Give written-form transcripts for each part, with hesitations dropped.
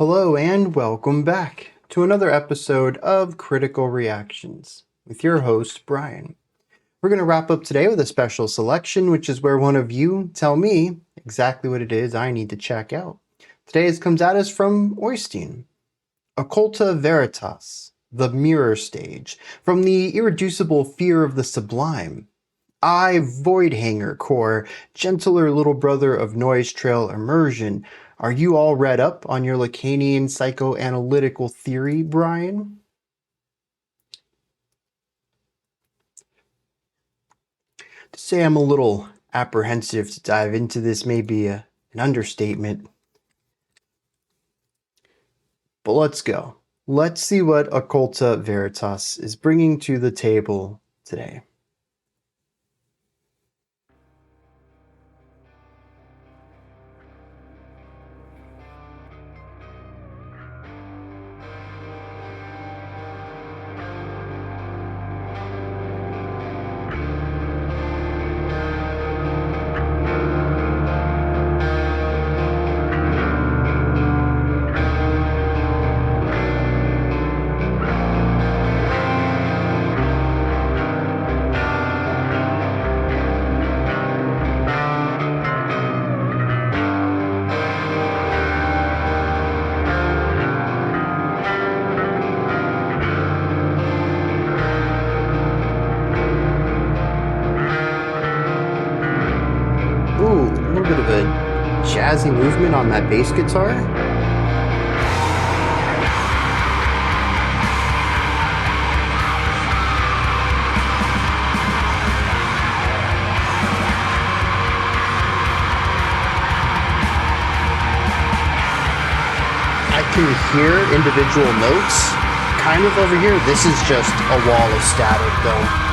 Hello and welcome back to another episode of Critical Reactions with your host, Bryan. We're going to wrap up today with a special selection, which is where one of you tell me exactly what it is I need to check out. Today's comes at us from Oystein. Occulta Veritas, the Mirror Stage, from the irreducible fear of the sublime. I, Voidhanger Core, gentler little brother of Noise Trail Immersion. Are you all read up on your Lacanian psychoanalytical theory, Bryan? To say I'm a little apprehensive to dive into this may be an understatement. But let's go. Let's see what Occulta Veritas is bringing to the table today. Ooh, a little bit of a jazzy movement on that bass guitar. I can hear individual notes kind of over here. This is just a wall of static though.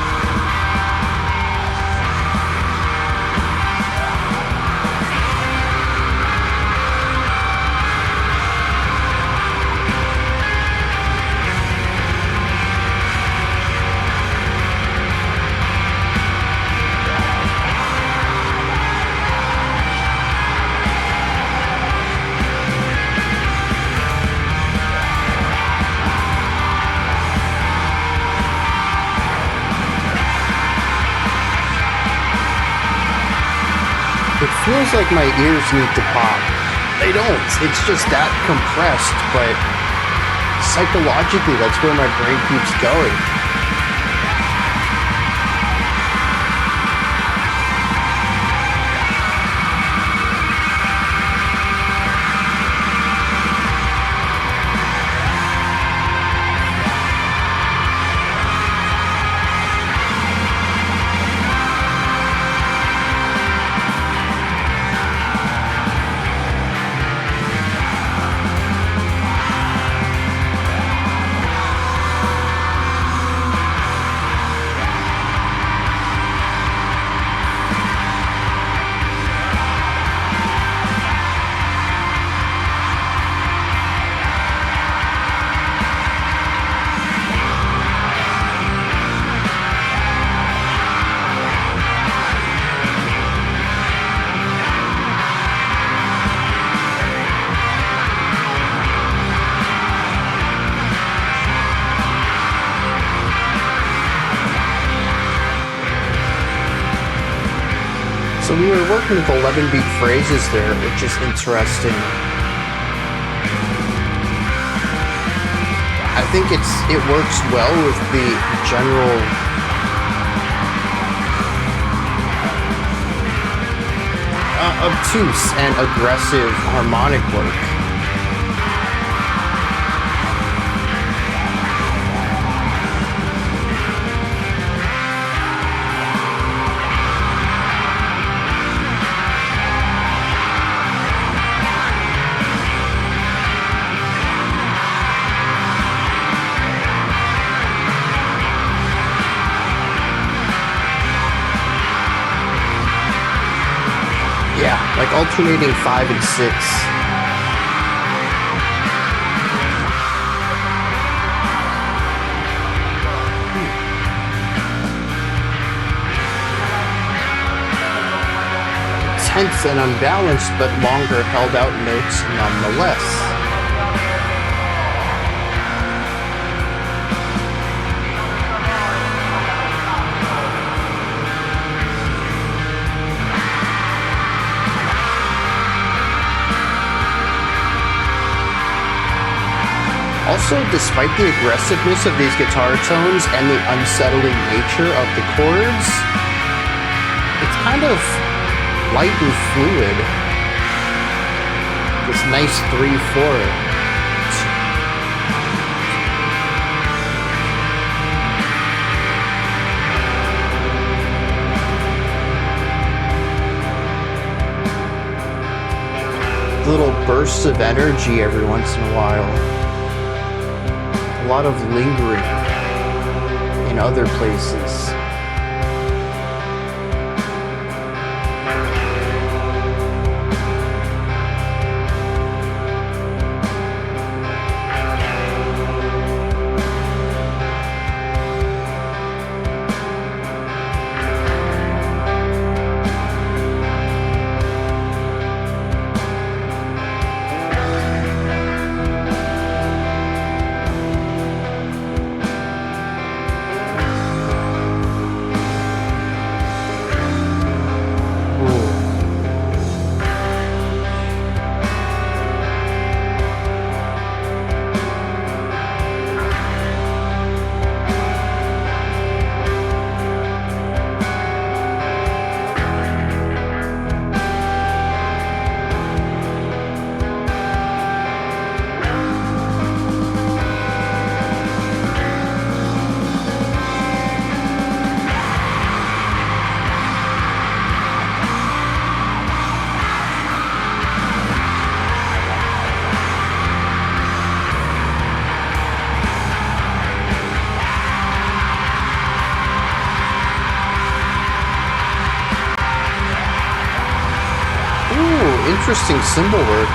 It feels like my ears need to pop. They don't. It's just that compressed, but psychologically, that's where my brain keeps going. So we were working with 11-beat phrases there, which is interesting. I think it works well with the general obtuse and aggressive harmonic work. Yeah, like alternating 5 and 6. Tense and unbalanced, but longer held out notes nonetheless. also, despite the aggressiveness of these guitar tones and the unsettling nature of the chords, it's kind of light and fluid. This nice 3/4. Little bursts of energy every once in a while. A lot of lingering in other places. Interesting cymbal work.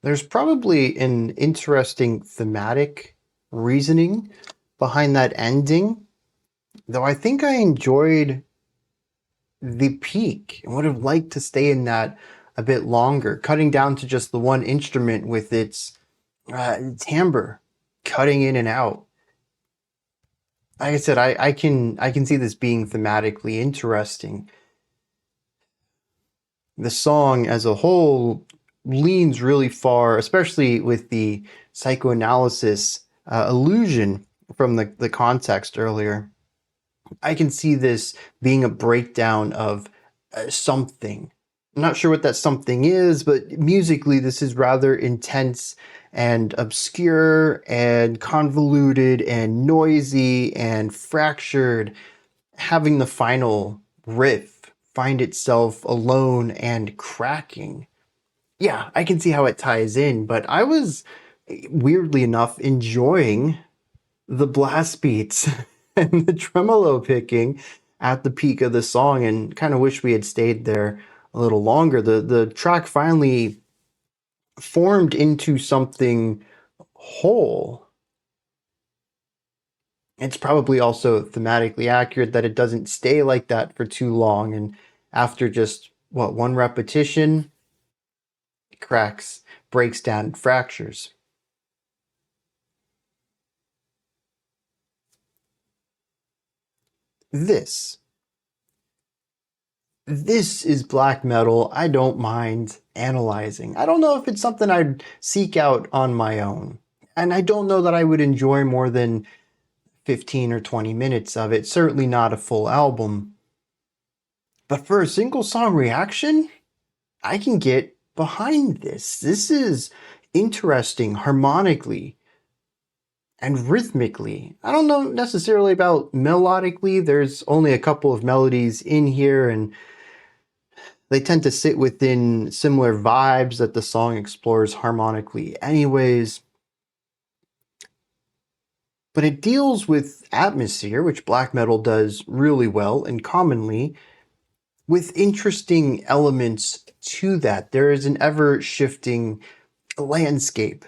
There's probably an interesting thematic reasoning behind that ending, though I think I enjoyed the peak and would have liked to stay in that a bit longer, cutting down to just the one instrument with its timbre cutting in and out. Like I said, I can see this being thematically interesting. The song as a whole leans really far, especially with the psychoanalysis allusion from the context earlier. I can see this being a breakdown of something. I'm not sure what that something is, but musically, this is rather intense and obscure and convoluted and noisy and fractured, having the final riff find itself alone and cracking. Yeah, I can see how it ties in, but I was weirdly enough enjoying the blast beats and the tremolo picking at the peak of the song, and kind of wish we had stayed there a little longer. The track finally formed into something whole. It's probably also thematically accurate that it doesn't stay like that for too long, and after just one repetition cracks, breaks down, fractures. This is black metal I don't mind analyzing. I don't know if it's something I'd seek out on my own. And I don't know that I would enjoy more than 15 or 20 minutes of it. Certainly not a full album. But for a single song reaction, I can get behind this. This is interesting harmonically and rhythmically. I don't know necessarily about melodically. There's only a couple of melodies in here, and they tend to sit within similar vibes that the song explores harmonically anyways. But it deals with atmosphere, which black metal does really well and commonly, with interesting elements to that. There is an ever-shifting landscape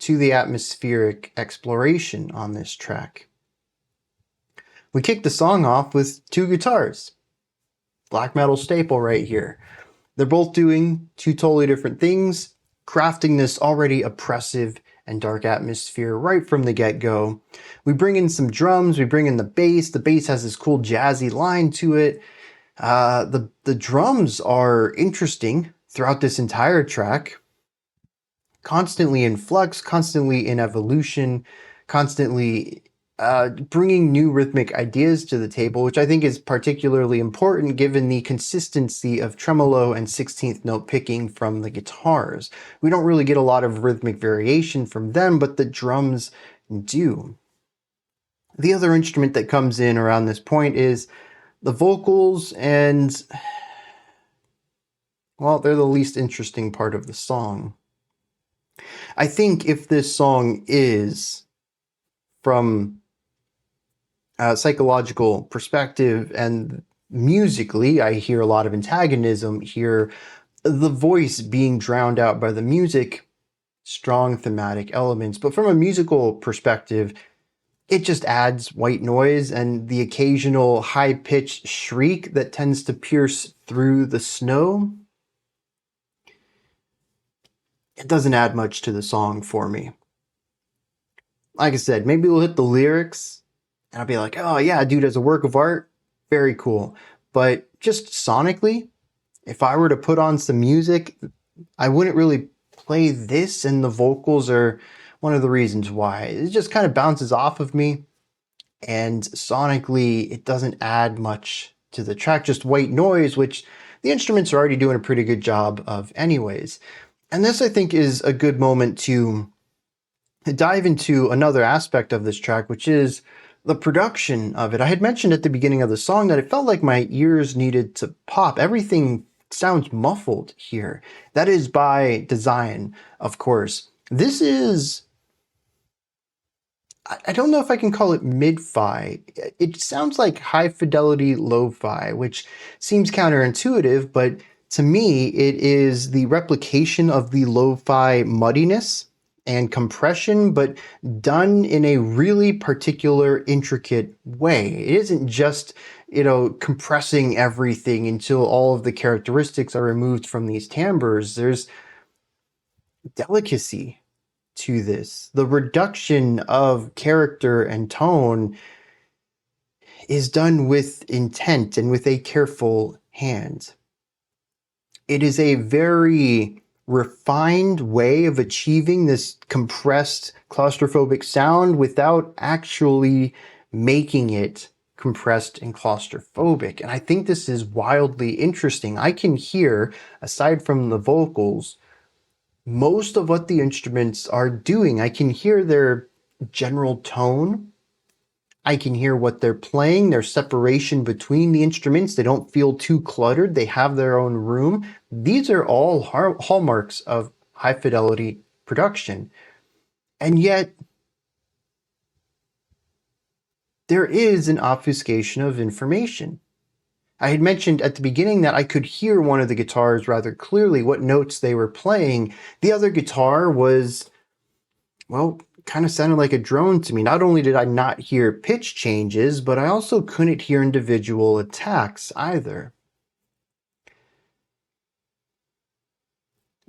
to the atmospheric exploration on this track. We kick the song off with two guitars. Black metal staple right here. They're both doing two totally different things, crafting this already oppressive and dark atmosphere right from the get-go. We bring in some drums, we bring in the bass. The bass has this cool jazzy line to it. The drums are interesting throughout this entire track. Constantly in flux, constantly in evolution, constantly bringing new rhythmic ideas to the table, which I think is particularly important given the consistency of tremolo and 16th note picking from the guitars. We don't really get a lot of rhythmic variation from them, but the drums do. The other instrument that comes in around this point is the vocals, and, well, they're the least interesting part of the song. I think if this song is, from a psychological perspective and musically, I hear a lot of antagonism, hear the voice being drowned out by the music, strong thematic elements. But from a musical perspective, it just adds white noise and the occasional high-pitched shriek that tends to pierce through the snow. It doesn't add much to the song for me. Like I said, maybe we'll hit the lyrics and I'll be like, oh yeah, dude, as a work of art, very cool. But just sonically, if I were to put on some music, I wouldn't really play this, and the vocals are one of the reasons why. It just kind of bounces off of me, and sonically, it doesn't add much to the track, just white noise, which the instruments are already doing a pretty good job of anyways. And this, I think, is a good moment to dive into another aspect of this track, which is the production of it. I had mentioned at the beginning of the song that it felt like my ears needed to pop. Everything sounds muffled here. That is by design, of course. This is, I don't know if I can call it mid-fi. It sounds like high-fidelity lo-fi, which seems counterintuitive, but to me, it is the replication of the lo-fi muddiness and compression, but done in a really particular, intricate way. It isn't just, compressing everything until all of the characteristics are removed from these timbres. There's delicacy to this. The reduction of character and tone is done with intent and with a careful hand. It is a very refined way of achieving this compressed claustrophobic sound without actually making it compressed and claustrophobic. And I think this is wildly interesting. I can hear, aside from the vocals, most of what the instruments are doing. I can hear their general tone. I can hear what they're playing, their separation between the instruments. They don't feel too cluttered. They have their own room. These are all hallmarks of high fidelity production. And yet, there is an obfuscation of information. I had mentioned at the beginning that I could hear one of the guitars rather clearly, what notes they were playing. The other guitar was, well, kind of sounded like a drone to me. Not only did I not hear pitch changes, but I also couldn't hear individual attacks either.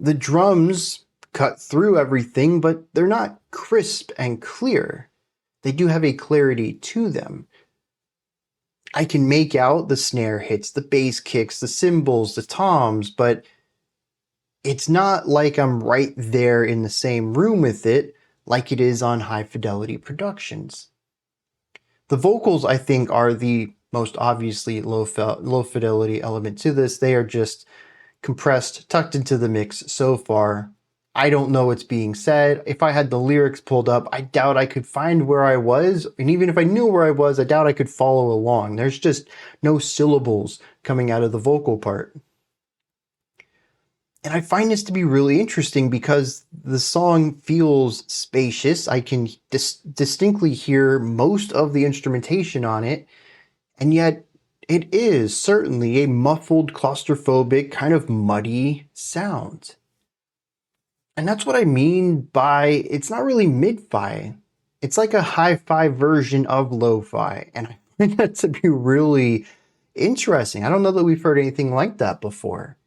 The drums cut through everything, but they're not crisp and clear. They do have a clarity to them. I can make out the snare hits, the bass kicks, the cymbals, the toms, but it's not like I'm right there in the same room with it like it is on high fidelity productions. The vocals, I think, are the most obviously low fidelity element to this. They are just compressed, tucked into the mix so far. I don't know what's being said. If I had the lyrics pulled up, I doubt I could find where I was. And even if I knew where I was, I doubt I could follow along. There's just no syllables coming out of the vocal part. And I find this to be really interesting because the song feels spacious. I can distinctly hear most of the instrumentation on it, and yet it is certainly a muffled, claustrophobic, kind of muddy sound. And that's what I mean by it's not really mid-fi. It's like a hi-fi version of lo-fi, and I find that to be really interesting. I don't know that we've heard anything like that before.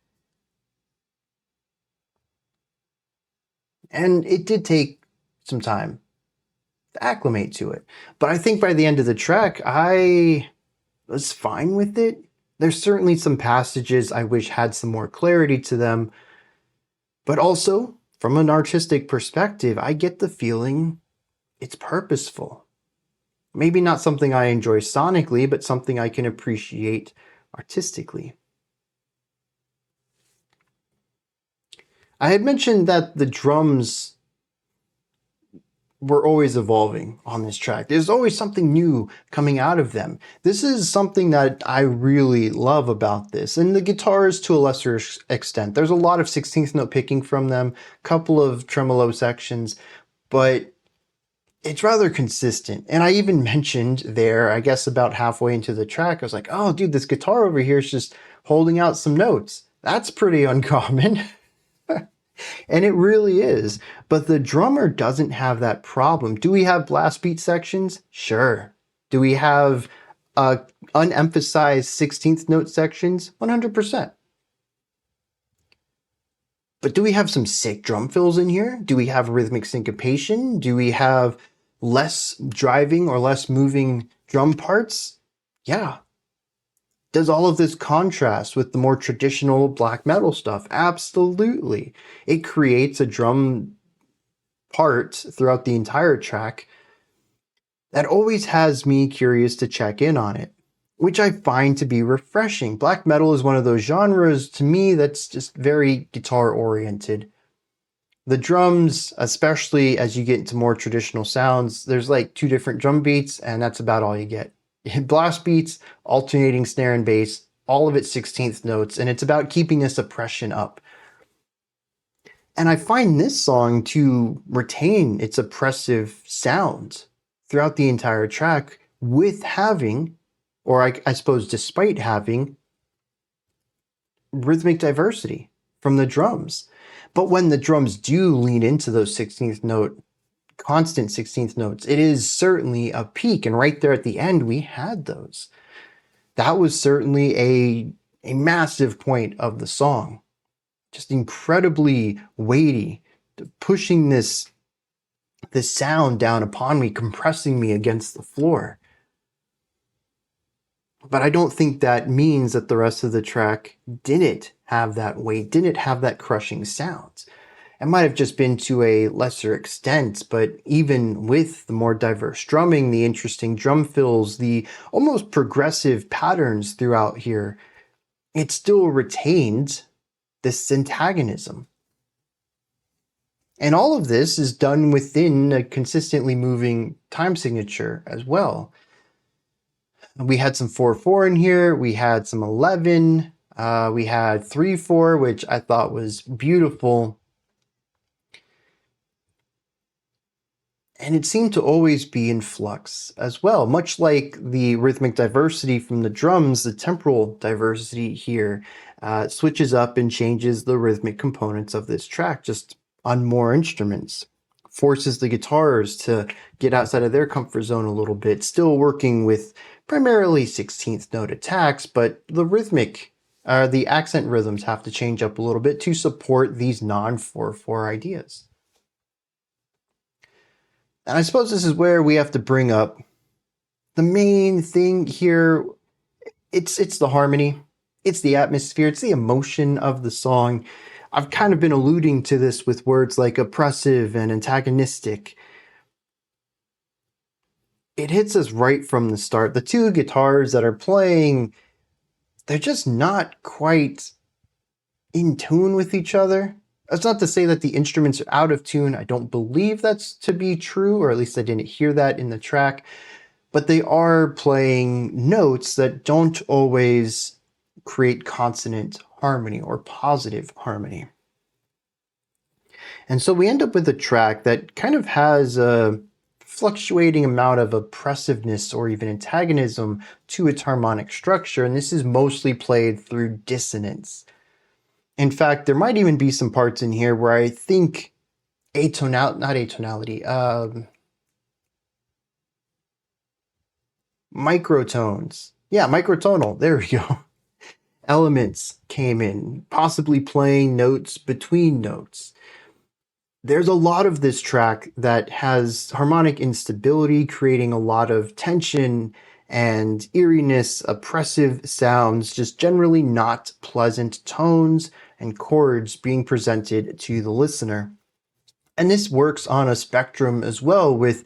And it did take some time to acclimate to it. But I think by the end of the track, I was fine with it. There's certainly some passages I wish had some more clarity to them. But also, from an artistic perspective, I get the feeling it's purposeful. Maybe not something I enjoy sonically, but something I can appreciate artistically. I had mentioned that the drums were always evolving on this track. There's always something new coming out of them. This is something that I really love about this. And the guitars to a lesser extent. There's a lot of 16th note picking from them, a couple of tremolo sections, but it's rather consistent. And I even mentioned there, I guess about halfway into the track, I was like, oh dude, this guitar over here is just holding out some notes. That's pretty uncommon. And it really is. But the drummer doesn't have that problem. Do we have blast beat sections? Sure. Do we have unemphasized 16th note sections? 100%. But do we have some sick drum fills in here? Do we have rhythmic syncopation? Do we have less driving or less moving drum parts? Yeah. Does all of this contrast with the more traditional black metal stuff? Absolutely. It creates a drum part throughout the entire track that always has me curious to check in on it, which I find to be refreshing. Black metal is one of those genres to me that's just very guitar oriented. The drums, especially as you get into more traditional sounds, there's like 2 different drum beats and that's about all you get. Blast beats, alternating snare and bass, all of it 16th notes, and it's about keeping a suppression up. And I find this song to retain its oppressive sound throughout the entire track with having, or I suppose despite having, rhythmic diversity from the drums. But when the drums do lean into those 16th note constant 16th notes, it is certainly a peak, and right there at the end we had those. That was certainly a massive point of the song, just incredibly weighty, pushing this sound down upon me, compressing me against the floor. But I don't think that means that the rest of the track didn't have that weight, didn't have that crushing sound. It might have just been to a lesser extent, but even with the more diverse drumming, the interesting drum fills, the almost progressive patterns throughout here, it still retained this antagonism. And all of this is done within a consistently moving time signature as well. We had some 4/4 in here, we had some 11, we had 3/4, which I thought was beautiful. And it seemed to always be in flux as well. Much like the rhythmic diversity from the drums, the temporal diversity here switches up and changes the rhythmic components of this track just on more instruments. Forces the guitars to get outside of their comfort zone a little bit, still working with primarily 16th note attacks, but the rhythmic the accent rhythms have to change up a little bit to support these non-4/4 ideas. And I suppose this is where we have to bring up the main thing here. It's the harmony, it's the atmosphere, it's the emotion of the song. I've kind of been alluding to this with words like oppressive and antagonistic. It hits us right from the start. The two guitars that are playing, they're just not quite in tune with each other. That's not to say that the instruments are out of tune. I don't believe that's to be true, or at least I didn't hear that in the track. But they are playing notes that don't always create consonant harmony or positive harmony. And so we end up with a track that kind of has a fluctuating amount of oppressiveness or even antagonism to its harmonic structure, and this is mostly played through dissonance. In fact, there might even be some parts in here where I think microtones. Yeah, microtonal. There we go. Elements came in, possibly playing notes between notes. There's a lot of this track that has harmonic instability, creating a lot of tension and eeriness, oppressive sounds, just generally not pleasant tones and chords being presented to the listener. And this works on a spectrum as well, with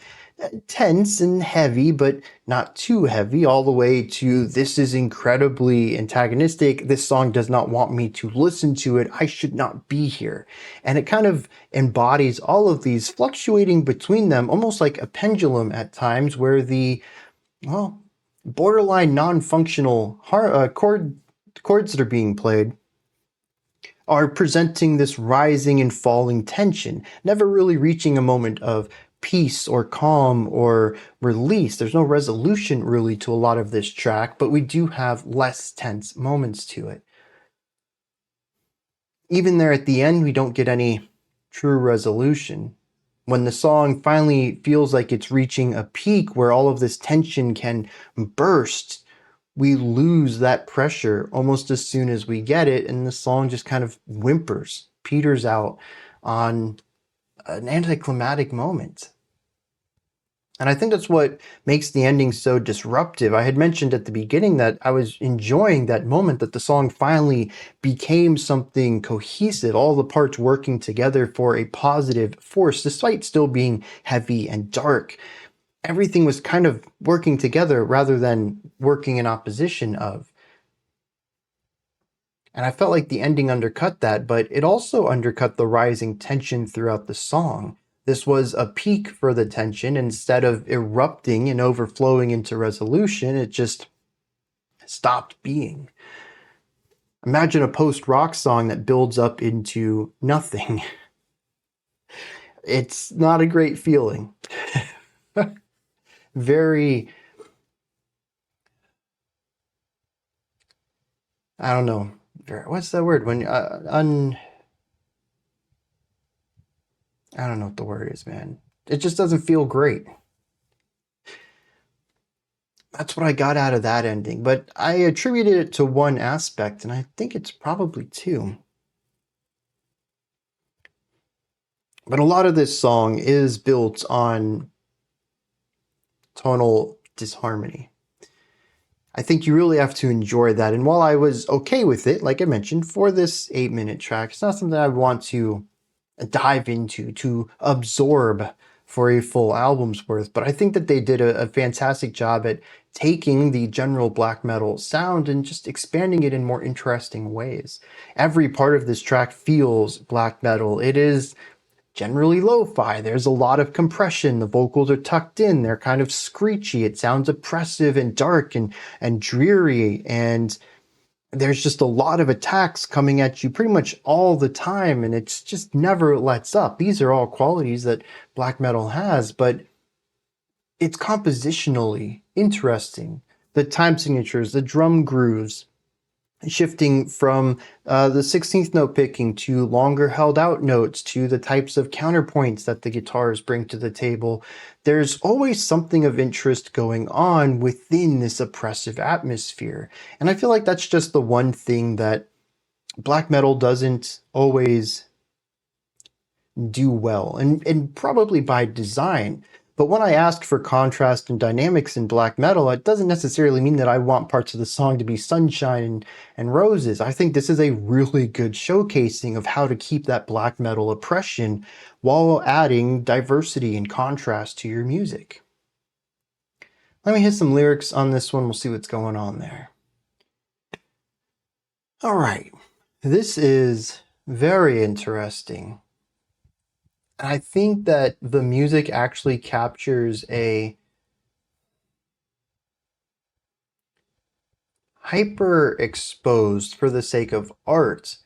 tense and heavy, but not too heavy, all the way to this is incredibly antagonistic. This song does not want me to listen to it. I should not be here. And it kind of embodies all of these, fluctuating between them, almost like a pendulum at times, where the, well, borderline non-functional chords that are being played are presenting this rising and falling tension, never really reaching a moment of peace or calm or release. There's no resolution really to a lot of this track, but we do have less tense moments to it. Even there at the end, we don't get any true resolution. When the song finally feels like it's reaching a peak where all of this tension can burst, we lose that pressure almost as soon as we get it, and the song just kind of whimpers, peters out on an anticlimactic moment. And I think that's what makes the ending so disruptive. I had mentioned at the beginning that I was enjoying that moment that the song finally became something cohesive, all the parts working together for a positive force, despite still being heavy and dark. Everything was kind of working together rather than working in opposition of. And I felt like the ending undercut that, but it also undercut the rising tension throughout the song. This was a peak for the tension. Instead of erupting and overflowing into resolution, it just stopped being. Imagine a post-rock song that builds up into nothing. It's not a great feeling. Very, I don't know, what's that word? When, I don't know what the word is, man. It just doesn't feel great. That's what I got out of that ending, but I attributed it to one aspect, and I think it's probably two. But a lot of this song is built on tonal disharmony. I think you really have to enjoy that. And while I was okay with it, like I mentioned, for this 8-minute track, it's not something I want to dive into, to absorb for a full album's worth. But I think that they did a fantastic job at taking the general black metal sound and just expanding it in more interesting ways. Every part of this track feels black metal. It is generally lo-fi. There's a lot of compression. The vocals are tucked in. They're kind of screechy. It sounds oppressive and dark and dreary. And there's just a lot of attacks coming at you pretty much all the time. And it's just never lets up. These are all qualities that black metal has, but it's compositionally interesting. The time signatures, the drum grooves, shifting from the 16th note picking to longer held out notes to the types of counterpoints that the guitars bring to the table. There's always something of interest going on within this oppressive atmosphere. And I feel like that's just the one thing that black metal doesn't always do well, and probably by design. But when I ask for contrast and dynamics in black metal, it doesn't necessarily mean that I want parts of the song to be sunshine and roses. I think this is a really good showcasing of how to keep that black metal oppression while adding diversity and contrast to your music. Let me hit some lyrics on this one. We'll see what's going on there. All right. This is very interesting. I think that the music actually captures a hyper exposed, for the sake of art,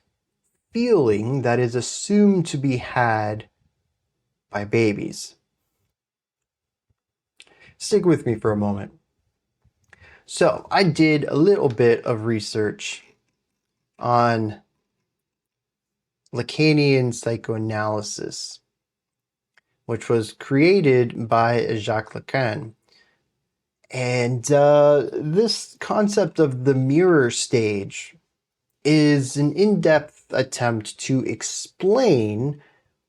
feeling that is assumed to be had by babies. Stick with me for a moment. So I did a little bit of research on Lacanian psychoanalysis, which was created by Jacques Lacan. And this concept of the mirror stage is an in-depth attempt to explain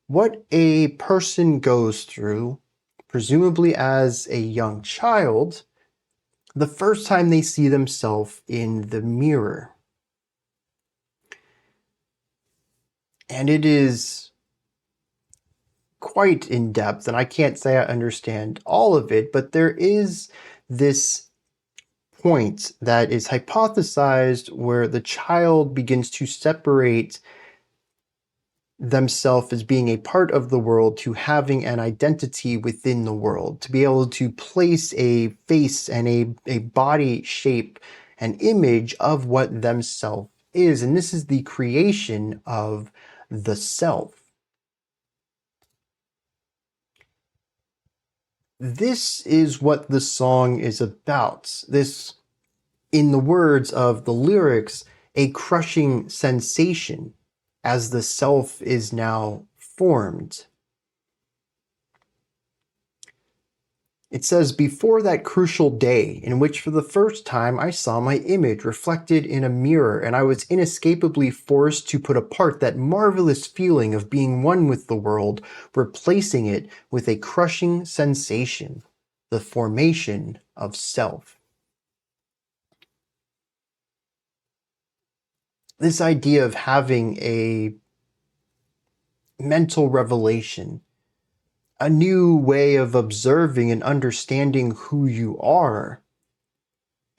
what a person goes through, presumably as a young child, the first time they see themselves in the mirror. And it is quite in-depth, and I can't say I understand all of it, but there is this point that is hypothesized where the child begins to separate themselves as being a part of the world to having an identity within the world, to be able to place a face and a body shape, an image of what themself is. And this is the creation of the self. This is what the song is about. This, in the words of the lyrics, a crushing sensation as the self is now formed. It says, before that crucial day in which for the first time I saw my image reflected in a mirror, and I was inescapably forced to put apart that marvelous feeling of being one with the world, replacing it with a crushing sensation, the formation of self. This idea of having a mental revelation, a new way of observing and understanding who you are,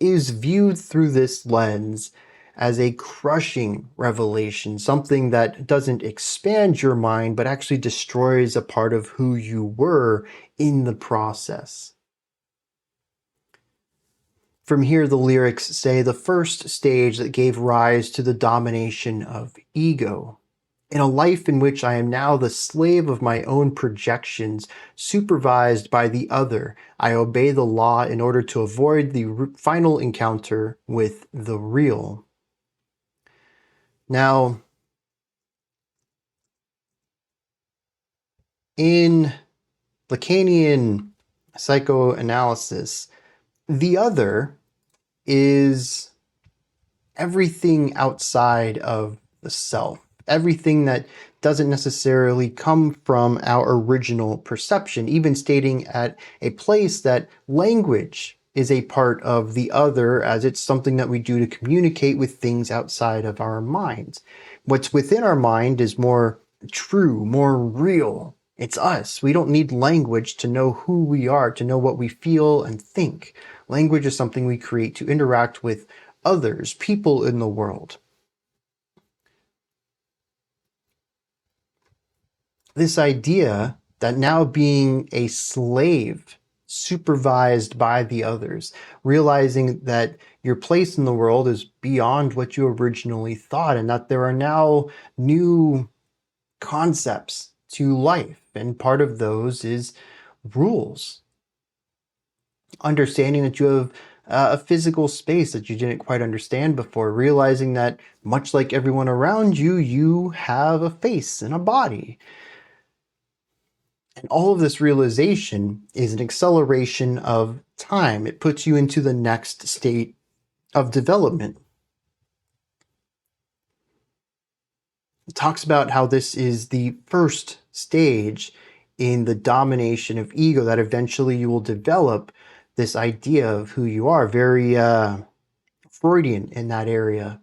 is viewed through this lens as a crushing revelation, something that doesn't expand your mind, but actually destroys a part of who you were in the process. From here, the lyrics say, the first stage that gave rise to the domination of ego. In a life in which I am now the slave of my own projections, supervised by the other, I obey the law in order to avoid the final encounter with the real. Now, in Lacanian psychoanalysis, the other is everything outside of the self, everything that doesn't necessarily come from our original perception, even stating at a place that language is a part of the other, as it's something that we do to communicate with things outside of our minds. What's within our mind is more true, more real. It's us. We don't need language to know who we are, to know what we feel and think. Language is something we create to interact with others, people in the world. This idea that now being a slave, supervised by the others, realizing that your place in the world is beyond what you originally thought, and that there are now new concepts to life, and part of those is rules. Understanding that you have a physical space that you didn't quite understand before, realizing that much like everyone around you, you have a face and a body. And all of this realization is an acceleration of time. It puts you into the next state of development. It talks about how this is the first stage in the domination of ego, that eventually you will develop this idea of who you are, very Freudian in that area.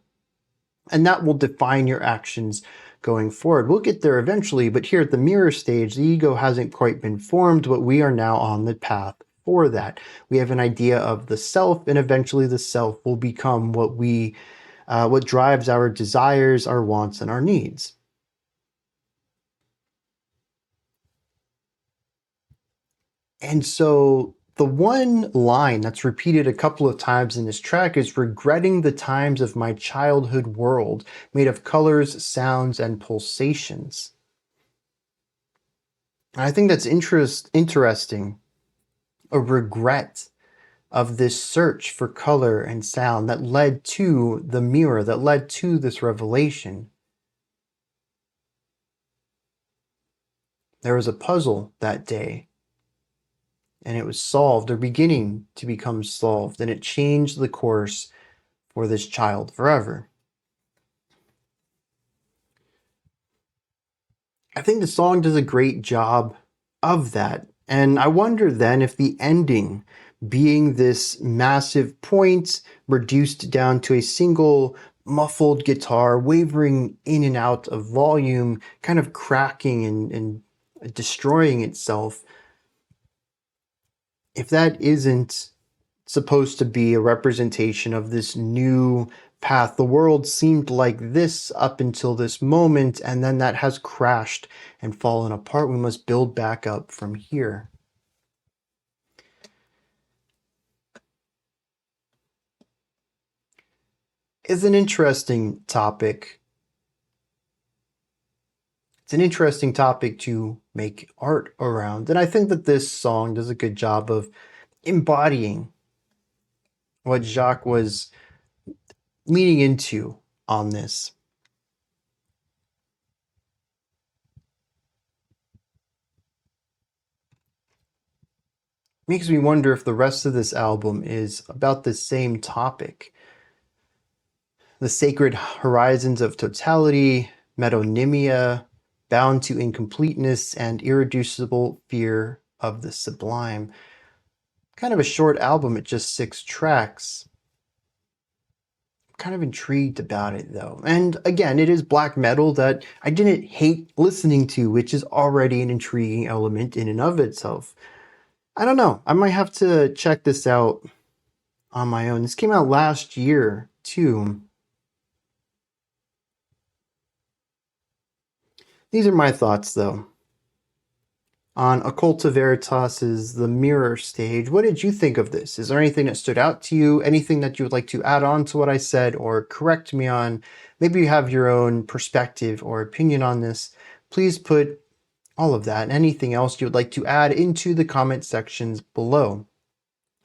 And that will define your actions going forward. We'll get there eventually, but here at the mirror stage, the ego hasn't quite been formed, but we are now on the path for that. We have an idea of the self, and eventually the self will become what drives our desires, our wants, and our needs. And so the one line that's repeated a couple of times in this track is regretting the times of my childhood world made of colors, sounds, and pulsations. And I think that's interesting, a regret of this search for color and sound that led to the mirror, that led to this revelation. There was a puzzle that day, and it was solved, or beginning to become solved, and it changed the course for this child forever. I think the song does a great job of that. And I wonder then if the ending being this massive point reduced down to a single muffled guitar wavering in and out of volume, kind of cracking and destroying itself, if that isn't supposed to be a representation of this new path. The world seemed like this up until this moment, and then that has crashed and fallen apart. We must build back up from here. It's an interesting topic. It's an interesting topic to make art around, and I think that this song does a good job of embodying what Jacques was leaning into on this. Makes me wonder if the rest of this album is about the same topic. The sacred horizons of totality, metonymia, bound to incompleteness, and irreducible fear of the sublime. Kind of a short album at just 6 tracks. I'm kind of intrigued about it though. And again, it is black metal that I didn't hate listening to, which is already an intriguing element in and of itself. I don't know. I might have to check this out on my own. This came out last year too. These are my thoughts though. On Occulta Veritas' The Mirror stage, what did you think of this? Is there anything that stood out to you? Anything that you would like to add on to what I said or correct me on? Maybe you have your own perspective or opinion on this. Please put all of that and anything else you would like to add into the comment sections below.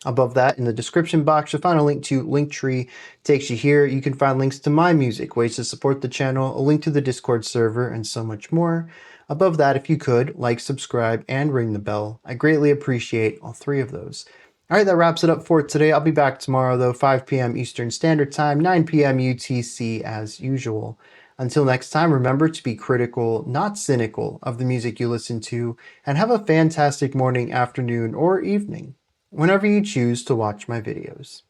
Above that, in the description box, you'll find a link to Linktree. Takes you here. You can find links to my music, ways to support the channel, a link to the Discord server, and so much more. Above that, if you could, like, subscribe, and ring the bell. I greatly appreciate all 3 of those. All right, that wraps it up for today. I'll be back tomorrow, though, 5 p.m. Eastern Standard Time, 9 p.m. UTC as usual. Until next time, remember to be critical, not cynical, of the music you listen to, and have a fantastic morning, afternoon, or evening, whenever you choose to watch my videos.